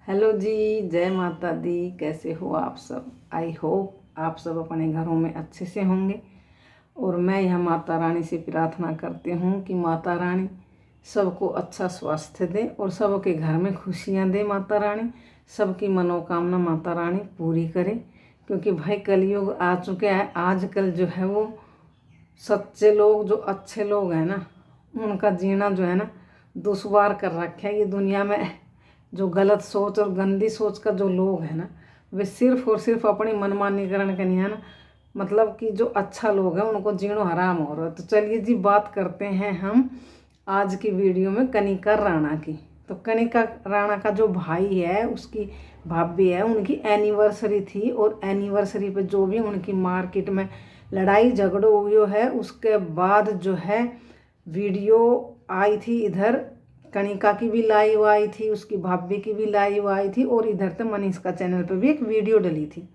Hello जी, जय माता दी। कैसे हो आप सब? आई होप आप सब अपने घरों में अच्छे से होंगे। और मैं यह माता रानी से प्रार्थना करती हूँ कि माता रानी सबको अच्छा स्वास्थ्य दे और सबके घर में खुशियाँ दे। माता रानी सबकी मनोकामना माता रानी पूरी करे, क्योंकि भाई कलयुग आ चुका है। आजकल जो है वो सच्चे लोग, जो अच्छे लोग हैं ना, उनका जीना जो है ना दुश्वार कर रखा है। ये दुनिया में जो गलत सोच और गंदी सोच का जो लोग हैं ना, वे सिर्फ और सिर्फ अपनी मनमानीकरण के नहीं है ना, मतलब कि जो अच्छा लोग हैं उनको जीणो हराम हो रहा है। तो चलिए जी, बात करते हैं हम आज की वीडियो में कनिका राणा की। तो कनिका राणा का जो भाई है, उसकी भाभी है, उनकी एनिवर्सरी थी। और एनिवर्सरी पे जो भी उनकी मार्केट में लड़ाई झगड़ो हुई है, उसके बाद जो है वीडियो आई थी। इधर कनिका की भी लाइव आई थी, उसकी भाभी की भी लाइव आई थी, और इधर तो मनीष का चैनल पे भी एक वीडियो डली थी।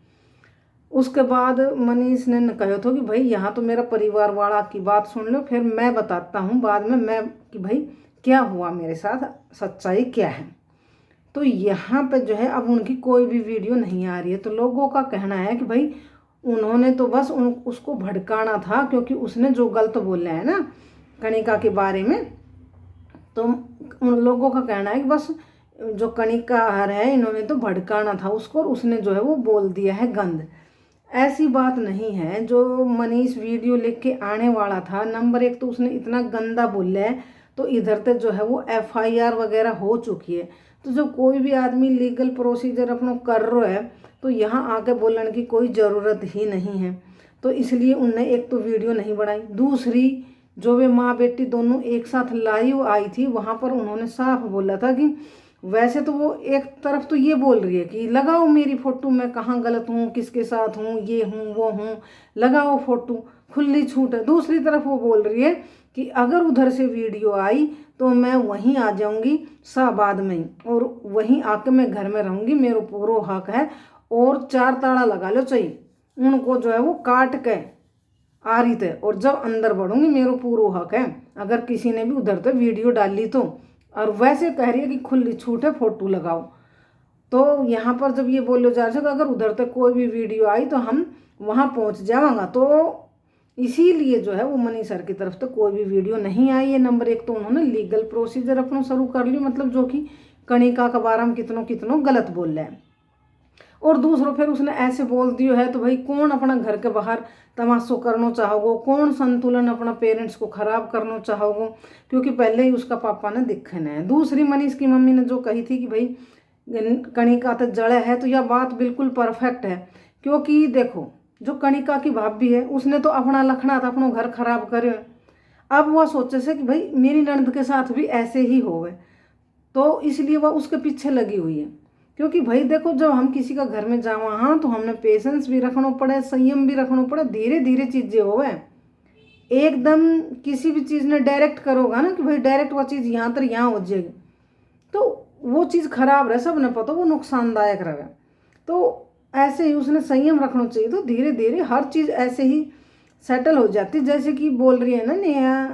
उसके बाद मनीष ने कहा था कि भाई यहाँ तो मेरा परिवार वाला की बात सुन लो, फिर मैं बताता हूँ बाद में मैं कि भाई क्या हुआ मेरे साथ, सच्चाई क्या है। तो यहाँ पे जो है अब उनकी कोई भी वीडियो नहीं आ रही है। तो लोगों का कहना है कि भाई उन्होंने तो बस उसको भड़काना था, क्योंकि उसने जो गलत बोला है ना कनिका के बारे में। तो उन लोगों का कहना है कि बस जो कनिका हर है, इन्होंने तो भड़काना था उसको, और उसने जो है वो बोल दिया है गंद। ऐसी बात नहीं है। जो मनीष वीडियो लिख के आने वाला था, नंबर एक तो उसने इतना गंदा बोला है, तो इधर तक जो है वो एफआईआर वगैरह हो चुकी है। तो जो कोई भी आदमी लीगल प्रोसीजर अपना कर रहा है, तो यहाँ आके बोलने की कोई ज़रूरत ही नहीं है। तो इसलिए उनने एक तो वीडियो नहीं बनाई, दूसरी जो वे माँ बेटी दोनों एक साथ लाइव आई थी, वहाँ पर उन्होंने साफ बोला था कि वैसे तो वो एक तरफ तो ये बोल रही है कि लगाओ मेरी फ़ोटो, मैं कहाँ गलत हूँ, किसके साथ हूँ, ये हूँ वो हूँ, लगाओ फ़ोटो, खुली छूट है। दूसरी तरफ वो बोल रही है कि अगर उधर से वीडियो आई तो मैं वहीं आ जाऊँगी शाहबाद में ही, और वहीं आके मैं घर में रहूँगी, मेरा पूरा हक है, और 4 ताला लगा लो चाहिए, उनको जो है वो काट के आ रही थे, और जब अंदर बढ़ूंगी मेरा पूरा हक है अगर किसी ने भी उधर से वीडियो डाली तो। और वैसे कह रही है कि खुली छूट है, फोटो लगाओ। तो यहाँ पर जब ये बोलो जा रहा है कि अगर उधर तक कोई भी वीडियो आई तो हम वहाँ पहुँच जाऊँगा, तो इसीलिए जो है वो मनी सर की तरफ से कोई भी वीडियो नहीं आई है। नंबर एक तो उन्होंने लीगल प्रोसीजर अपना शुरू कर ली, मतलब जो कि कनिका के बारे में कितनों कितनों गलत बोल रहे हैं। और दूसरों फिर उसने ऐसे बोल दियो है, तो भाई कौन अपना घर के बाहर तमाशो करना चाहोगो, कौन संतुलन अपना पेरेंट्स को ख़राब करना चाहोगो, क्योंकि पहले ही उसका पापा ने दिखना है। दूसरी मनीष की मम्मी ने जो कही थी कि भाई कनिका तो जड़े है, तो यह बात बिल्कुल परफेक्ट है। क्योंकि देखो, जो कनिका की भाभी है उसने तो अपना लखना था, अपना घर खराब करे। अब वह सोचे से कि भाई मेरी ननद के साथ भी ऐसे ही होवे, तो इसलिए वह उसके पीछे लगी हुई है। क्योंकि भाई देखो, जब हम किसी का घर में जावा, हाँ, तो हमने पेशेंस भी रखना पड़े, संयम भी रखना पड़े, धीरे धीरे चीज़ें होवे। एकदम किसी भी चीज़ ने डायरेक्ट करोगा ना कि भाई डायरेक्ट वह चीज़ यहाँ तर यहाँ हो जाएगी, तो वो चीज़ खराब रहे, सब ने पता वो नुकसानदायक रहे। तो ऐसे ही उसने संयम रखना चाहिए। तो धीरे धीरे हर चीज़ ऐसे ही सेटल हो जाती। जैसे कि बोल रही है ना नेहा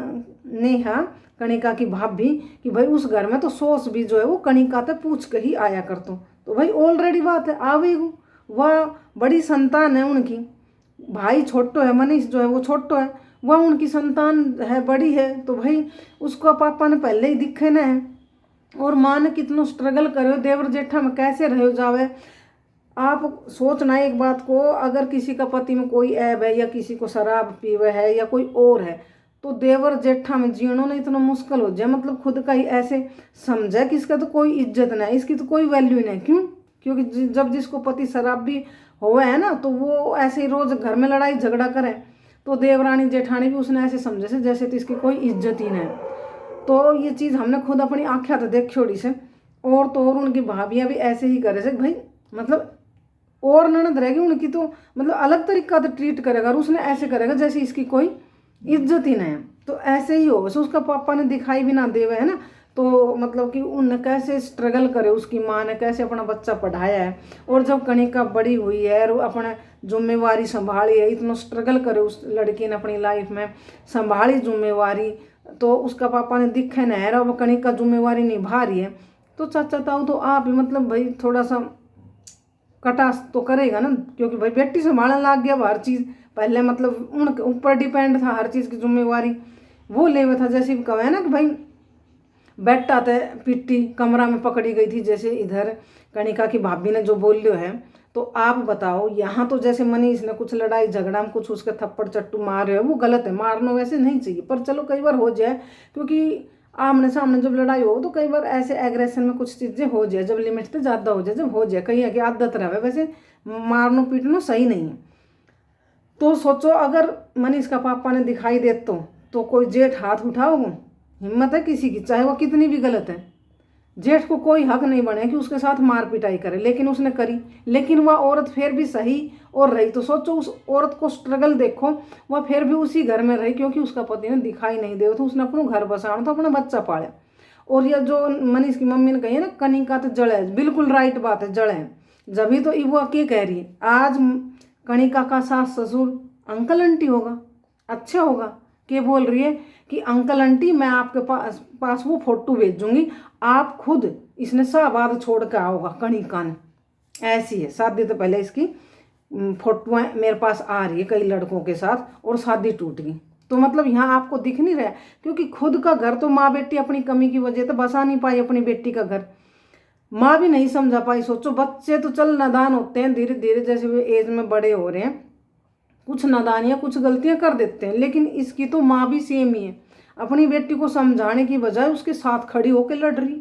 नेहा कनिका की भाभी कि भाई उस घर में तो सॉस भी जो है वो कनिका से पूछ के ही आया कर। तो भाई ऑलरेडी बात है आवेगू, वह बड़ी संतान है उनकी। भाई छोटो है, मनीष जो है वो छोटो है, वह उनकी संतान है, बड़ी है। तो भाई उसका पापा ने पहले ही दिखे ना है। और माँ ने कितना स्ट्रगल करे, देवर जेठा में कैसे रह जावे। आप सोचना एक बात को, अगर किसी का पति में कोई ऐब है, या किसी को शराब पीवे है, या कोई और है, तो देवर जेठा में जीणो ना इतना मुश्किल हो जाए। मतलब खुद का ही ऐसे समझे कि इसका तो कोई इज्जत नहीं, इसकी तो कोई वैल्यू नहीं। क्यों? क्योंकि जब जिसको पति शराब भी होवे है ना, तो वो ऐसे ही रोज घर में लड़ाई झगड़ा करे, तो देवरानी जेठानी भी उसने ऐसे समझे से जैसे तो इसकी कोई इज्जत ही नहीं। तो ये चीज़ हमने खुद अपनी आँखें तो देख छोड़ी से। और तो और उनकी भाभियाँ भी ऐसे ही करे से भाई, मतलब और ननद रहेगी उनकी तो मतलब अलग तरीका से ट्रीट करेगा, और उसने ऐसे करेगा जैसे इसकी कोई इज्जत ही नहीं है। तो ऐसे ही हो, वैसे उसका पापा ने दिखाई भी ना देवे है ना। तो मतलब कि उनने कैसे स्ट्रगल करे, उसकी माँ ने कैसे अपना बच्चा पढ़ाया है, और जब कनिका बड़ी हुई है और अपने जिम्मेवारी संभाली है, इतना स्ट्रगल करे उस लड़की ने अपनी लाइफ में, संभाली जिम्मेवारी, तो उसका पापा ने दिखे न है, अब कनिका जिम्मेवारी निभा रही है। तो चाचा ताऊ तो आप मतलब भाई थोड़ा सा कटास तो करेगा ना, क्योंकि भाई बेटी संभालने लग गया हर चीज़। पहले मतलब उनके ऊपर डिपेंड था, हर चीज़ की जिम्मेवारी वो ले हुआ था। जैसे कहे ना कि भाई बैठा था पिट्टी कमरा में पकड़ी गई थी, जैसे इधर कणिका की भाभी ने जो बोल लियो है। तो आप बताओ, यहाँ तो जैसे मनीष ने कुछ लड़ाई झगड़ा में कुछ उसके थप्पड़ चट्टू मार रहे हो, वो गलत है, मारना वैसे नहीं चाहिए, पर चलो कई बार हो जाए, क्योंकि आमने सामने जब लड़ाई हो तो कई बार ऐसे एग्रेशन में कुछ चीज़ें हो जाए, जब लिमिट से ज़्यादा हो जाए, जब हो जाए कहीं आगे आदत रहे, वैसे मारना पीटना सही नहीं है। तो सोचो अगर मनीष का पापा ने दिखाई दे तो कोई जेठ हाथ उठाओगे? हिम्मत है किसी की, चाहे वो कितनी भी गलत है। जेठ को कोई हक नहीं बने कि उसके साथ मार पिटाई करे, लेकिन उसने करी। लेकिन वह औरत फिर भी सही और रही। तो सोचो उस औरत को स्ट्रगल देखो, वह फिर भी उसी घर में रही, क्योंकि उसका पति ने दिखाई नहीं दे तो उसने अपना घर बसाना, तो अपना बच्चा पाला। और यह जो मनीष की मम्मी ने कही है ना, कनिका तो जड़ है, बिल्कुल राइट बात है, जड़ है। जब तो वो क्या कह रही है, आज कनिका का सास ससुर अंकल आंटी होगा, अच्छा होगा। क्या बोल रही है कि अंकल आंटी मैं आपके पास वो फोटो भेजूंगी, आप खुद इसने शाहबाद छोड़ के आओगा कणिका ने। ऐसी है, शादी तो पहले इसकी फोटोएं मेरे पास आ रही है कई लड़कों के साथ, और शादी टूट गई। तो मतलब यहाँ आपको दिख नहीं रहा, क्योंकि खुद का घर तो माँ बेटी अपनी कमी की वजह तो बसा नहीं पाई अपनी बेटी का घर, माँ भी नहीं समझा पाई। सोचो बच्चे तो चल नादान होते हैं धीरे धीरे, जैसे वे एज में बड़े हो रहे हैं, कुछ नादानियाँ कुछ गलतियाँ कर देते हैं, लेकिन इसकी तो माँ भी सेम ही है। अपनी बेटी को समझाने की बजाय उसके साथ खड़ी होकर लड़ रही।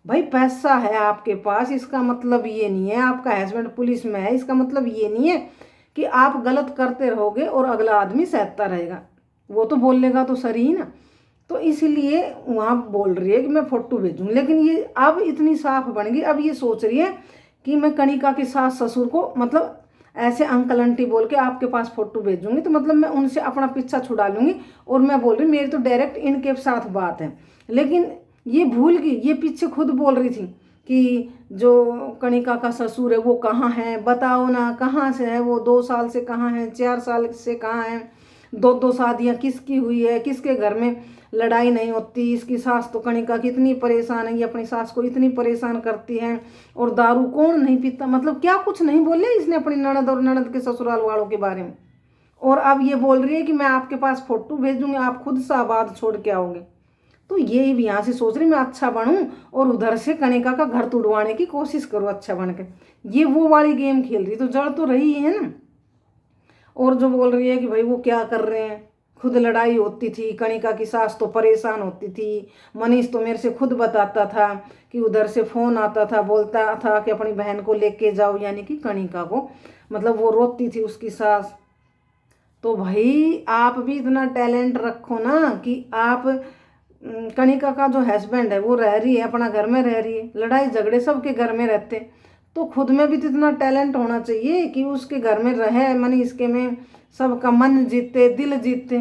भाई पैसा है आपके पास, इसका मतलब ये नहीं है, आपका हस्बैंड पुलिस में है, इसका मतलब ये नहीं है कि आप गलत करते रहोगे और अगला आदमी सहता रहेगा, वो तो बोलेगा तो सही ही ना। तो इसलिए वहाँ बोल रही है कि मैं फोटो भेजूँ, लेकिन ये अब इतनी साफ बन गई, अब ये सोच रही है कि मैं कनिका के सास ससुर को मतलब ऐसे अंकल आंटी बोल के आपके पास फोटो भेजूंगी, तो मतलब मैं उनसे अपना पीछा छुड़ा लूँगी। और मैं बोल रही मेरी तो डायरेक्ट इनके साथ बात है, लेकिन ये भूल गई, ये पीछे खुद बोल रही थी कि जो कनिका का ससुर है वो कहाँ है, बताओ ना कहाँ से है वो, 2 साल से कहाँ है, 4 साल से कहाँ है, 2 शादियाँ किसकी हुई है, किसके घर में लड़ाई नहीं होती। इसकी सास तो कणिका कितनी परेशान है, ये अपनी सास को इतनी परेशान करती है, और दारू कौन नहीं पीता, मतलब क्या कुछ नहीं बोले इसने अपनी ननद और ननद के ससुराल वालों के बारे में। और अब ये बोल रही है कि मैं आपके पास फोटो भेजूंगी, आप खुद शाहबाद छोड़ के आओगे। तो ये भी यहाँ से सोच रही मैं अच्छा बनूं और उधर से कनिका का घर तुड़वाने की कोशिश करूँ अच्छा बन के, ये वो वाली गेम खेल रही। तो जड़ तो रही है ना। और जो बोल रही है कि भाई वो क्या कर रहे हैं, खुद लड़ाई होती थी, कणिका की सास तो परेशान होती थी, मनीष तो मेरे से खुद बताता था कि उधर से फ़ोन आता था, बोलता था कि अपनी बहन को लेके जाओ, यानी कि कणिका को, मतलब वो रोती थी उसकी सास। तो भाई आप भी इतना टैलेंट रखो ना कि आप कणिका का जो हस्बैंड है वो रह रही है अपना घर में रह रही है, लड़ाई झगड़े सबके घर में रहते, तो खुद में भी तो इतना टैलेंट होना चाहिए कि उसके घर में रहे, मन इसके में सबका मन जीते, दिल जीते।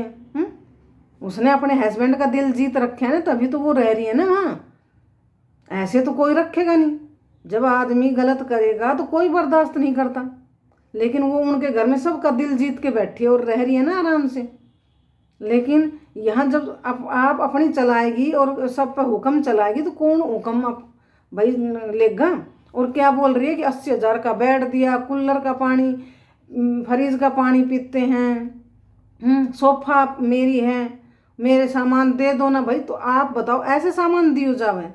उसने अपने हस्बैंड का दिल जीत रखे है ना, तभी तो वो रह रही है ना वहाँ, ऐसे तो कोई रखेगा नहीं। जब आदमी गलत करेगा तो कोई बर्दाश्त नहीं करता, लेकिन वो उनके घर में सबका दिल जीत के बैठी है और रह रही है ना आराम से। लेकिन यहाँ जब आप अपनी चलाएगी और सब पे हुक्म चलाएगी तो कौन हुक्म आप भाई लेगा। और क्या बोल रही है कि 80,000 का बेड दिया, कूलर का पानी, फ्रिज का पानी पीते हैं, सोफा मेरी है, मेरे सामान दे दो ना भाई। तो आप बताओ ऐसे सामान दियो जावे,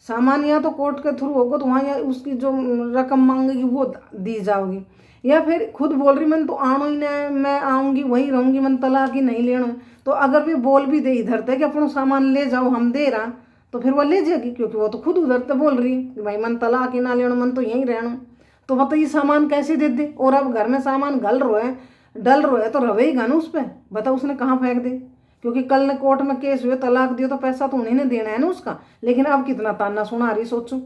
सामान या तो कोर्ट के थ्रू होगा तो वहाँ या उसकी जो रकम मांगेगी वो दी जाओगी, या फिर खुद बोल रही मैंने तो आना ही नहीं, मैं आऊँगी वहीं रहूँगी, मन तलाक ही नहीं लेना। तो अगर भी बोल भी दे इधर तक कि अपना सामान ले जाओ हम दे रहा, तो फिर वो ले जाएगी, क्योंकि वो तो खुद उधर तक बोल रही है कि भाई मन तलाक ही ना लेना, मन तो यहीं रहना। तो बताइए सामान कैसे दे दे, और अब घर में सामान गल रो है डल रो है तो रवेगा ना उस पर, बताओ उसने कहाँ फेंक दे। क्योंकि कल ने कोर्ट में केस हुए, तलाक दियो तो पैसा तो उन्हीं ने देना है ना उसका, लेकिन अब कितना ताना सुना रही सोचो।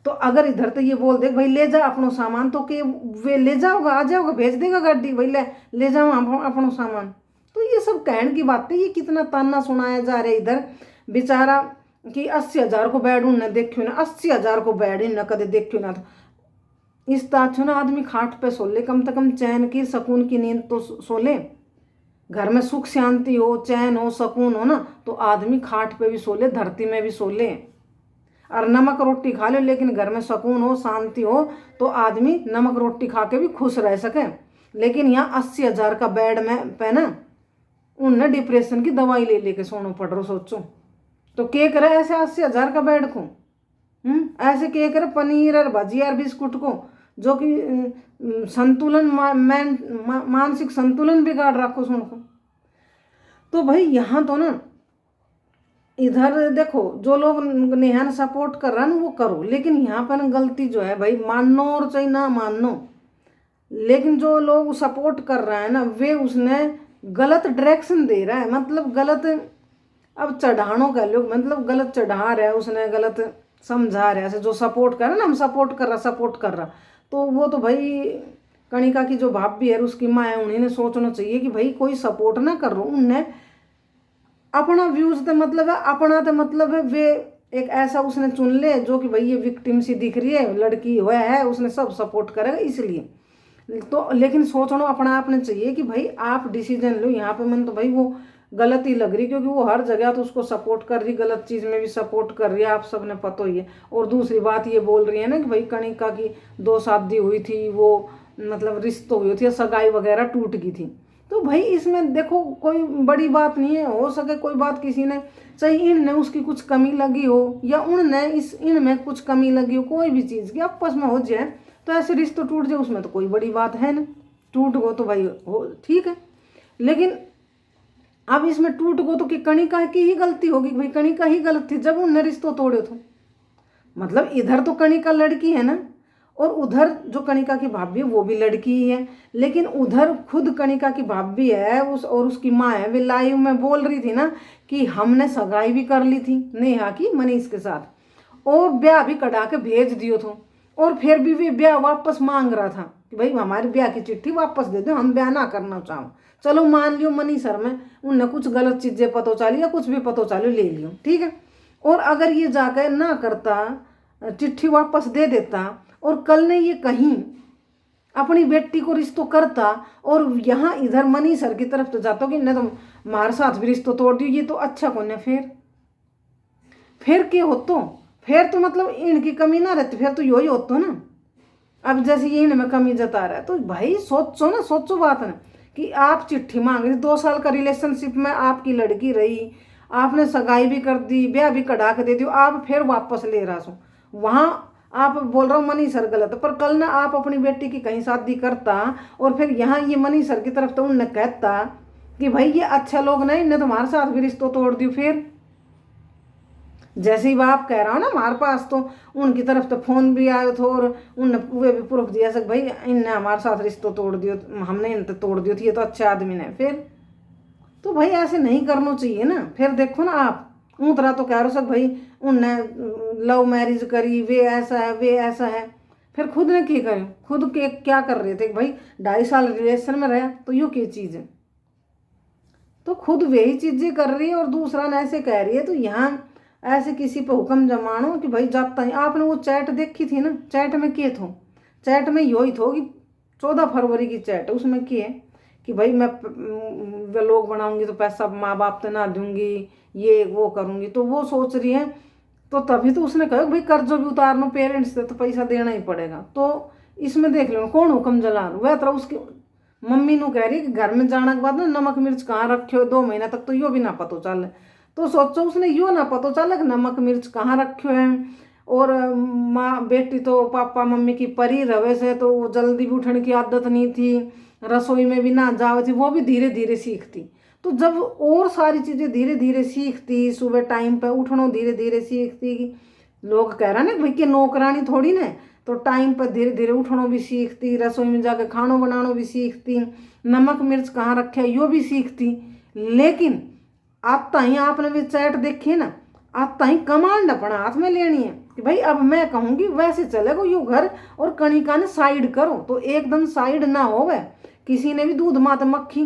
तो अगर इधर तो ये बोल दे भाई ले जा अपनो सामान, तो कि वे ले जाओगा, आ जाओगा, भेज देगा गाड़ी, भाई ले जाओ अपनो सामान। तो ये सब कहने की बातें, ये कितना ताना सुनाया जा रहा है इधर बेचारा कि 80,000 को बेड उनने देखियो ना, 80,000 को बेड इन कदे देखियो ना। तो इस ताछो ना आदमी खाट पे सो ले, कम से कम चैन की सुकून की नींद तो सो ले। घर में सुख शांति हो, चैन हो, सुकून हो ना, तो आदमी खाट पे भी सो ले, धरती में भी सो ले। और नमक रोटी खा लो, लेकिन घर में सुकून हो, शांति हो, तो आदमी नमक रोटी खा के भी खुश रह सके। लेकिन यहाँ 80,000 का बेड में पे ना उनने डिप्रेशन की दवाई ले लेके सोना पड़ रहा। सोचो तो के करे ऐसे 80,000 का बेड को, ऐसे के करे पनीर और भजिया और बिस्कुट को, जो कि संतुलन मानसिक संतुलन बिगाड़ रखो सुनको। तो भाई यहाँ तो ना इधर देखो, जो लोग नेहा ने सपोर्ट कर रहा है ना वो करो, लेकिन यहाँ पर गलती जो है भाई, मानो और चाहे ना मानो, लेकिन जो लोग सपोर्ट कर रहा है ना वे उसने गलत डायरेक्शन दे रहा है, मतलब गलत, अब चढ़ानो कह लो, मतलब गलत चढ़ा रहा है उसने, गलत समझा रहा है। जो सपोर्ट कर रहा है ना, हम सपोर्ट कर रहा, तो वो तो भाई कणिका की जो भाभी है उसकी माँ है, उन्हें सोचना चाहिए कि भाई कोई सपोर्ट ना कर रहा, उनने अपना व्यूज तो मतलब है, अपना तो मतलब है, वे एक ऐसा उसने चुन ले जो कि भाई ये विक्टिम सी दिख रही है, लड़की हुआ है, उसने सब सपोर्ट करेगा इसलिए। तो लेकिन सोचना अपना आपने चाहिए कि भाई आप डिसीजन लो। यहाँ पे मन तो भाई वो गलत ही लग रही, क्योंकि वो हर जगह तो उसको सपोर्ट कर रही, गलत चीज़ में भी सपोर्ट कर रही है, आप सबने पता ही है। और दूसरी बात ये बोल रही है ना कि भाई कणिका की 2 शादी हुई थी, वो मतलब रिश्तों हुई थी, सगाई वगैरह टूट गई थी। तो भाई इसमें देखो कोई बड़ी बात नहीं है, हो सके कोई बात किसी ने, चाहे इनने उसकी कुछ कमी लगी हो या उनने इनमें कुछ कमी लगी हो, कोई भी चीज़ की आपस में हो जाए तो ऐसे रिश्ते टूट जाए, उसमें तो कोई बड़ी बात है ना। टूट गो तो भाई हो ठीक है, लेकिन अब इसमें टूट गो तो कि कणिका की ही गलती होगी, भाई कणिका ही गलत थी जब उनने रिश्तों तोड़े तो। मतलब इधर तो कणिका लड़की है ना, और उधर जो कणिका की भाभी है वो भी लड़की ही है, लेकिन उधर खुद कणिका की भाभी है और उसकी माँ है, वे लाइव में बोल रही थी ना कि हमने सगाई भी कर ली थी नेहा की मनीष के साथ, और ब्याह भी कटा के भेज दियो थो, और फिर भी वे ब्याह वापस मांग रहा था कि भाई हमारे ब्याह की चिट्ठी वापस दे दो, हम ब्याह ना करना चाहो। चलो मान लियो मनीष सर में उनने कुछ गलत चीज़ें पता चली या कुछ भी पता चलो ले लियो, ठीक है। और अगर ये जाकर ना करता, चिट्ठी वापस दे देता, और कल ने ये कहीं अपनी बेटी को रिश्तों करता, और यहाँ इधर मनीष सर की तरफ तो जाता कि नहीं तो हमारे साथ भी रिश्तों तोड़ दियो, ये तो अच्छा कौन है। फिर क्या हो, फिर तो मतलब इनकी कमी ना रहती, फिर तो यही होता ना। अब जैसे ये इनमें कमी जता रहा है, तो भाई सोचो बात ना कि आप चिट्ठी मांग रही, 2 साल का रिलेशनशिप में आपकी लड़की रही, आपने सगाई भी कर दी, ब्याह भी कढ़ा के दे दियो, आप फिर वापस ले रहा सो। वहाँ आप बोल रहा हो मनीष सर गलत है, पर कल ना आप अपनी बेटी की कहीं शादी करता, और फिर यहाँ ये मनीष सर की तरफ तो उनने कहता कि भाई ये अच्छा लोग नहीं, इन्हें तुम्हारे साथ भी रिश्तों तोड़ दियो। फिर जैसे ही बाप कह रहा हो ना हमारे पास, तो उनकी तरफ तो फोन भी आयो थो, और उनने वे भी प्रूफ दिया सक भाई इनने हमारे साथ रिश्तों तोड़ दियो, हमने इनसे तोड़ दियो थी, ये तो अच्छे आदमी ने। फिर तो भाई ऐसे नहीं करना चाहिए ना। फिर देखो ना आप तरह तो कह रहे हो सक भाई उनने लव मैरिज करी, वे ऐसा है वे ऐसा है, फिर खुद ने क्या करे, खुद के क्या कर रहे थे भाई 2.5 साल रिलेशन में रहा, तो यो क्या चीज़ है। तो खुद वही चीज़ें कर रही है और दूसरा ने ऐसे कह रही है, तो यहाँ ऐसे किसी पे हुक्म जमानो कि भाई जाता ही। आपने वो चैट देखी थी ना, चैट में क्या थो, चैट में यही थो कि 14 फरवरी की चैट, उसमें क्या है कि भाई मैं व्लॉग बनाऊंगी तो पैसा माँ बाप तो ना दूंगी, ये वो करूंगी, तो वो सोच रही है। तो तभी तो उसने कहा भाई कर्ज भी उतारना पेरेंट्स से तो पैसा देना ही पड़ेगा। तो इसमें देख लो कौन हुक्म जला वह तरह उसकी मम्मी नू कह रही है कि घर में जाने के बाद ना नमक मिर्च कहाँ रखे हो 2 महीना तक, तो यो भी ना पता चले। तो सोचो उसने यो ना पता चला कि नमक मिर्च कहाँ रखे हैं। और माँ बेटी तो पापा मम्मी की परी रवे से, तो वो जल्दी भी उठने की आदत नहीं थी, रसोई में भी ना जावे थी, वो भी धीरे धीरे सीखती। तो जब और सारी चीज़ें धीरे धीरे सीखती, सुबह टाइम पे उठना धीरे धीरे सीखती, लोग कह रहे ना भाई कि नौकरानी थोड़ी ना, तो टाइम पर धीरे धीरे उठना भी सीखती, रसोई में जाकर खाना बनाना भी सीखती, नमक मिर्च कहाँ रखे यो भी सीखती। लेकिन आता ही आपने भी चैट देखी ना, आता ही कमांड अपना हाथ में लेनी है कि भाई अब मैं कहूँगी वैसे चलेगा यो घर, और कणिका ने साइड करो, तो एकदम साइड ना हो वह किसी ने भी दूध मात मक्खी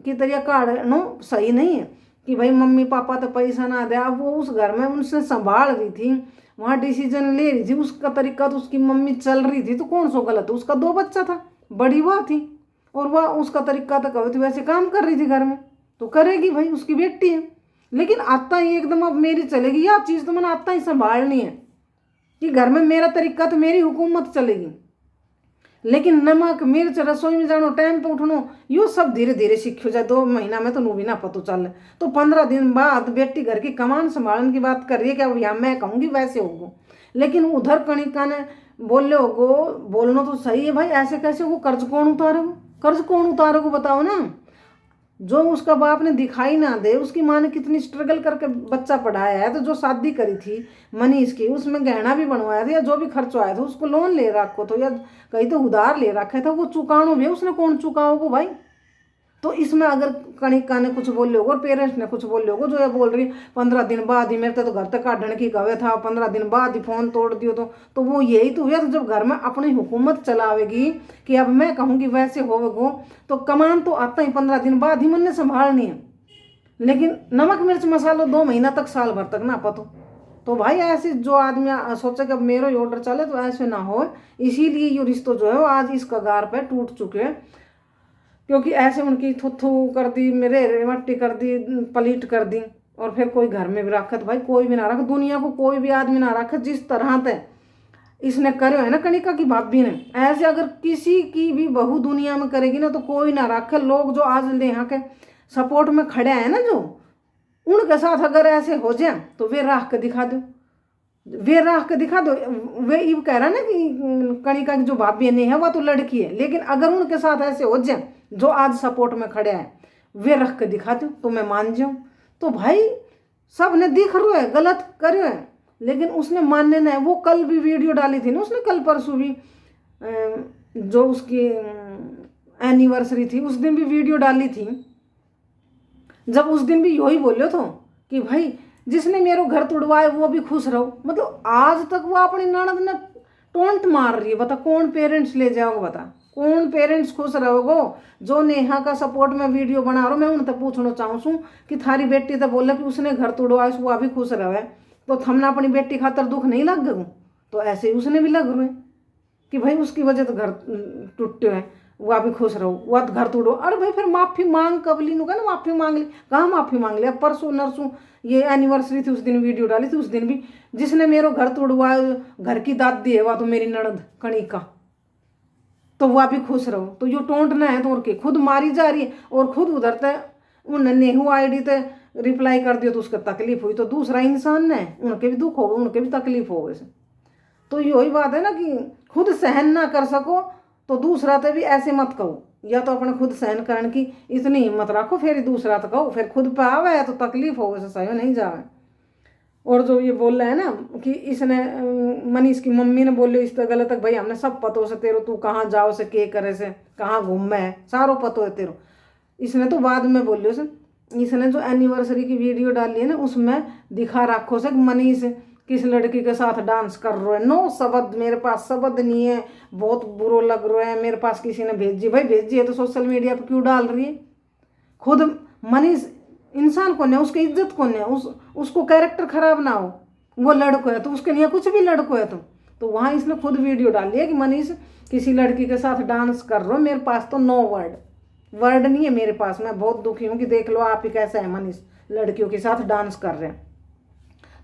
की तरह काटना सही नहीं है कि भाई मम्मी पापा तो पैसा ना दे। अब वो उस घर में उनसे संभाल रही थी, वहाँ डिसीजन ले रही थी, उसका तरीका तो उसकी मम्मी चल रही थी, तो कौन सो गलत है। उसका 2 बच्चा था, बड़ी वह थी, और वह उसका तरीका तो कभी थी वैसे काम कर रही थी घर में, तो करेगी भाई, उसकी बेटी है। लेकिन आता ही एकदम अब मेरी चलेगी, यह चीज़ तो मैंने आता ही संभालनी है, कि घर में मेरा तरीका तो मेरी हुकूमत चलेगी, लेकिन नमक मिर्च रसोई में जानो टाइम पे उठनो यो सब धीरे धीरे सीखो जाए। 2 महीना में तो नू भी ना पतो चल, तो 15 दिन बाद बेटी घर की कमान संभालने की बात कर रही है कि अब यहाँ मैं कहूँगी वैसे होगो। लेकिन उधर कणिका ने बोले होगो, बोलना तो सही है भाई, ऐसे कैसे वो कर्ज कौन उतारेगो, कर्ज कौन उतारेगो बताओ ना। जो उसका बाप ने दिखाई ना दे, उसकी माँ ने कितनी स्ट्रगल करके बच्चा पढ़ाया है, तो जो शादी करी थी मनीष की उसमें गहना भी बनवाया था, या जो भी खर्च आया था उसको लोन ले रखो तो, या कहीं तो उधार ले रखा था, वो चुकानो भी उसने कौन चुकाओगे भाई। तो इसमें अगर कणिका ने कुछ बोले होगा और पेरेंट्स ने कुछ बोले होगा, जो ये बोल रही 15 दिन बाद ही मेरे तो घर तक काटने की कवे था, 15 दिन बाद ही फोन तोड़ दियो, तो वो यही तो हुआ। तो जब घर में अपनी हुकूमत चलावेगी कि अब मैं कहूँगी वैसे होवेगो, तो कमान तो आता ही 15 दिन बाद ही मन ने संभालनी है। लेकिन नमक मिर्च मसालो 2 महीना तक साल भर तक ना पतो। तो भाई ऐसे जो आदमी सोचे कि अब मेरा ही ऑर्डर चले, तो ऐसे ना हो। इसीलिए ये रिश्तों जो है वो आज इस कगार पे टूट चुके हैं, क्योंकि ऐसे उनकी थुथू कर दी, मेरे मट्टी कर दी, पलीट कर दी, और फिर कोई घर में भी रखत भाई, कोई भी ना रख, दुनिया को कोई भी आदमी ना रख जिस तरह से इसने करे है ना कणिका की भाभी ने। ऐसे अगर किसी की भी बहू दुनिया में करेगी ना तो कोई ना रखे। लोग जो आज यहाँ के सपोर्ट में खड़े हैं ना, जो उनके साथ अगर ऐसे हो जाए तो वे राख के दिखा दो, वे राख के दिखा दो। वे ये कह रहा ना कि कणिका की जो भाभी नहीं है वह तो लड़की है, लेकिन अगर उनके साथ ऐसे हो जाए जो आज सपोर्ट में खड़े हैं, वे रख के दिखा दो तो मैं मान जाऊँ। तो भाई सब ने दिख रहा है गलत करे है, लेकिन उसने मानने ना है। वो कल भी वीडियो डाली थी ना उसने, कल परसों भी जो उसकी एनिवर्सरी थी उस दिन भी वीडियो डाली थी, जब उस दिन भी यही बोले तो कि भाई जिसने मेरे घर तोड़वाए वो भी खुश रहो। मतलब आज तक वो अपनी ननद ने टोंट मार रही है। बता कौन पेरेंट्स ले जाओगे, बता कौन पेरेंट्स खुश रहोगो। जो नेहा का सपोर्ट में वीडियो बना रहा हूँ, मैं उनसे पूछना चाहूँ कि थारी बेटी तो बोले कि उसने घर तोड़वाए वो भी खुश रहे, तो हमने अपनी बेटी खातर दुख नहीं लग गए। तो ऐसे ही उसने भी लग रहे कि भाई उसकी वजह तो घर टूटे हैं, वह भी खुश रहो, वह घर तोड़ो। अरे भाई फिर माफ़ी मांग कबली नु ना, माफ़ी मांग ली, कहाँ माफ़ी मांग ली। अब परसों नरसों ये एनिवर्सरी थी, उस दिन वीडियो डाली थी, उस दिन भी जिसने मेरे घर तोड़वा घर की दादी है वह तो मेरी ननद कणिका, तो वह भी खुश रहो। तो यो टोंटना है तो और के खुद मारी जा रही है, और खुद उधर तक उन नेहू आईडी ते रिप्लाई कर दियो तो उसका तकलीफ हुई, तो दूसरा इंसान ने उनके भी दुख हो गए, उनके भी तकलीफ हो गए। तो यही बात है ना कि खुद सहन ना कर सको तो दूसरा तो भी ऐसे मत कहो, या तो अपने खुद सहन करने की इतनी हिम्मत रखो, फिर दूसरा तो कहो। फिर खुद पे आवे है तो तकलीफ हो गए सही नहीं जावे। और जो ये बोल रहा है ना कि इसने मनीष की मम्मी ने बोले इस तरह गलत है, भाई हमने सब पतो से तेरो, तू कहाँ जाओ से के करे से कहाँ घूम है सारो पतो है तेरो। इसने तो बाद में बोलियो से, इसने जो एनिवर्सरी की वीडियो डाली है ना उसमें दिखा रखो से मनीष किस लड़की के साथ डांस कर रहे हैं। नो शब्द, मेरे पास शब्द नहीं है, बहुत बुरो लग रहा है। मेरे पास किसी ने भेजी, भाई भेजी है तो सोशल मीडिया पे क्यों डाल रही है। खुद मनीष इंसान कौन है, उसकी इज्जत कौन है, उसको कैरेक्टर खराब ना हो, वो लड़को है तो उसके लिए कुछ भी लड़को है। तो वहाँ इसने खुद वीडियो डाली है कि मनीष किसी लड़की के साथ डांस कर रहे हो, मेरे पास तो नो वर्ड नहीं है मेरे पास, मैं बहुत दुखी हूँ कि देख लो आप ही कैसा है मनीष लड़कियों के साथ डांस कर रहे हैं।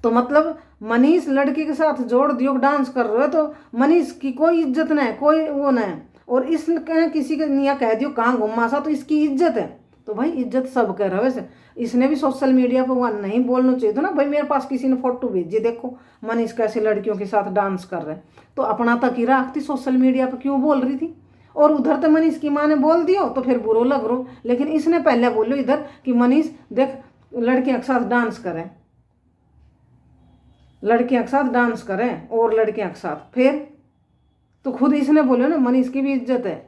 तो मतलब मनीष लड़की के साथ जोड़ दियो डांस कर रहे हो, तो मनीष की कोई इज्जत नहीं है, कोई वो नहीं है। और इसने किसी के निया कह दियो कहाँ घुमा सा तो इसकी इज्जत है। तो भाई इज्जत सब कह रहे हो। वैसे इसने भी सोशल मीडिया पर वहाँ नहीं बोलना चाहिए था ना, भाई मेरे पास किसी ने फोटो भेजी देखो मनीष कैसे लड़कियों के साथ डांस कर रहे हैं, तो अपना तक ही रखती, सोशल मीडिया पर क्यों बोल रही थी। और उधर तो मनीष की माँ ने बोल दियो तो फिर बुरो लग रो, लेकिन इसने पहले बोलो इधर कि मनीष देख लड़कियों के साथ डांस करें, लड़कियां के साथ डांस करें और लड़कियां के साथ, फिर तो खुद इसने बोलो ना मनीष की भी इज्जत है,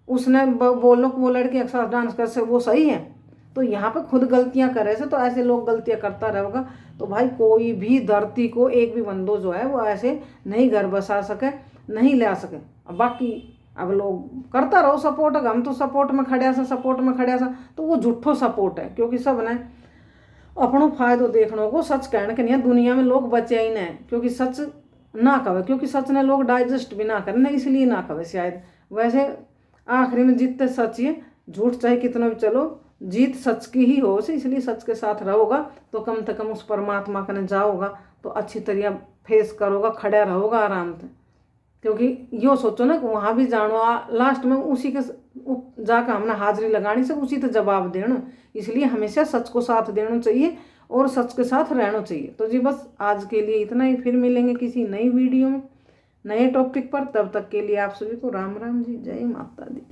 उसने बोलो कि वो लड़कियां के साथ डांस कर से वो सही है। तो यहाँ पे खुद गलतियां करे से, तो ऐसे लोग गलतियां करता रहेगा। तो भाई कोई भी धरती को एक भी बंदो जो है वो ऐसे नहीं घर बसा सके, नहीं ले सके। अब बाकी अब लोग करता रहो सपोर्ट, हम तो सपोर्ट में खड़े सा, सपोर्ट में खड़े सा, तो वो झूठो सपोर्ट है, क्योंकि सब ने अपनों फायदो देखने को सच कहने के नहीं। दुनिया में लोग बचे ही नहीं, क्योंकि सच ना कहे, क्योंकि सच ने लोग डाइजेस्ट भी ना करने, इसलिए ना कहे शायद। वैसे आखिरी में जीतते सच ही, झूठ चाहे कितना भी चलो जीत सच की ही हो से, इसलिए सच के साथ रहोगा तो कम से कम उस परमात्मा कने जाओगा तो अच्छी तरह फेस करोगा, खड़ा रहोगा आराम से। क्योंकि यो सोचो ना कि वहाँ भी जानो लास्ट में उसी के जाकर हमने हाजिरी लगानी से उसी तो जवाब देना। इसलिए हमेशा सच को साथ देना चाहिए और सच के साथ रहना चाहिए। तो जी बस आज के लिए इतना ही, फिर मिलेंगे किसी नई वीडियो में नए टॉपिक पर। तब तक के लिए आप सभी को राम राम जी, जय माता दी।